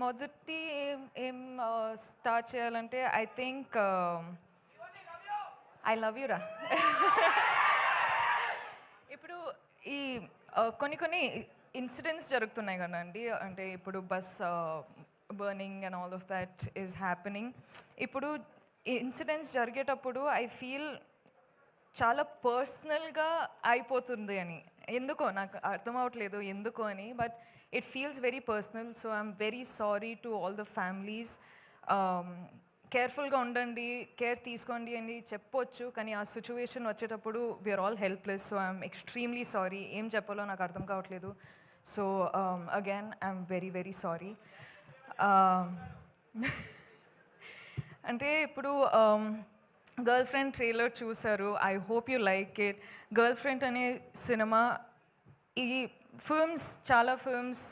మొదటి ఏం స్టార్ట్ చేయాలంటే I think I love you రా. ఇప్పుడు ఈ కొన్ని కొన్ని ఇన్సిడెంట్స్ జరుగుతున్నాయి కదండి, అంటే ఇప్పుడు bus burning and all of that is happening. ఇప్పుడు ఇన్సిడెంట్స్ జరిగేటప్పుడు ఐ ఫీల్ చాలా పర్సనల్గా అయిపోతుంది అని, ఎందుకో నాకు అర్థం అవ్వట్లేదు ఎందుకో అని, but it feels very personal. So I'm very sorry to all the families. కేర్ఫుల్గా ఉండండి, కేర్ తీసుకోండి అని చెప్పొచ్చు, కానీ ఆ సిచ్యువేషన్ వచ్చేటప్పుడు we're all helpless. So I'm extremely sorry, ఏం చెప్పాలో నాకు అర్థం కావట్లేదు. So again I'm very very sorry. అంటే ఇప్పుడు గర్ల్ ఫ్రెండ్ ట్రైలర్ చూసారు, I hope you like it. Girlfriend అనే సినిమా, ఈ ఫిల్మ్స్ చాలా ఫిల్మ్స్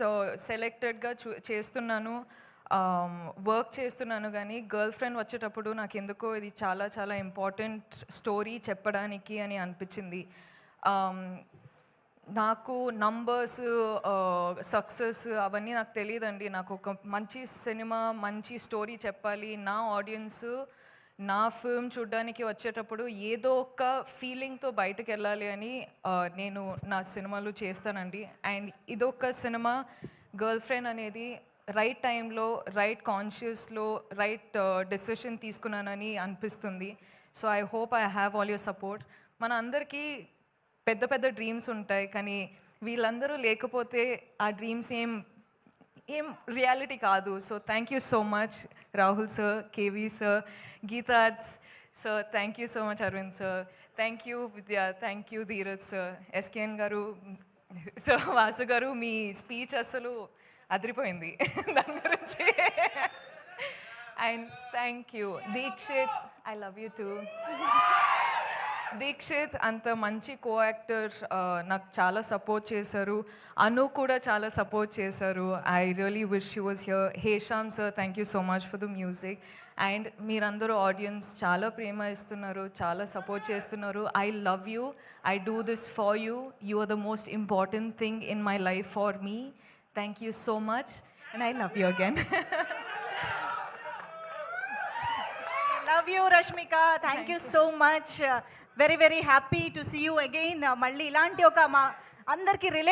సెలెక్టెడ్గా చేస్తున్నాను, వర్క్ చేస్తున్నాను, కానీ గర్ల్ ఫ్రెండ్ వచ్చేటప్పుడు నాకు ఎందుకో ఇది చాలా చాలా ఇంపార్టెంట్ స్టోరీ చెప్పడానికి అని అనిపించింది. నాకు నంబర్స్, సక్సెస్ అవన్నీ నాకు తెలియదండి. నాకు ఒక మంచి సినిమా, మంచి స్టోరీ చెప్పాలి, నా ఆడియన్స్ నా ఫిల్మ్ చూడడానికి వచ్చేటప్పుడు ఏదో ఒక ఫీలింగ్తో బయటకు వెళ్ళాలి అని నేను నా సినిమాలు చేస్తానండి. అండ్ ఇదొక సినిమా, గర్ల్ ఫ్రెండ్ అనేది రైట్ టైంలో, రైట్ కాన్షియస్లో రైట్ డెసిషన్ తీసుకున్నానని అనిపిస్తుంది. So I hope I have all your support. మన అందరికీ పెద్ద పెద్ద డ్రీమ్స్ ఉంటాయి, కానీ వీళ్ళందరూ లేకపోతే ఆ డ్రీమ్స్ ఏం రియాలిటీ కాదు. So thank you so much Rahul sir, KV sir, గీతాజ్ sir, thank you so much Aravind sir, thank you Vidya, thank you Dheeraj sir, SKN garu, so Vasu garu, మీ స్పీచ్ అసలు అదిరిపోయింది దాని గురించి. And thank you Dikshit, I love you too. Dikshit అంత మంచి కో యాక్టర్, నాకు చాలా సపోర్ట్ చేశారు. అను కూడా చాలా సపోర్ట్ చేశారు. I really wish you was here. Hesham sir, thank you so much for the music. And మీరందరూ ఆడియన్స్ చాలా ప్రేమ ఇస్తున్నారు, చాలా సపోర్ట్ చేస్తున్నారు. I love you, I do this for you, you are the most important thing in my life for me. Thank you so much and I love you again. Love you Rashmika, thank you so much. Very very happy to see you again. మళ్ళీ ఇలాంటి ఒక మా అందరికీ relate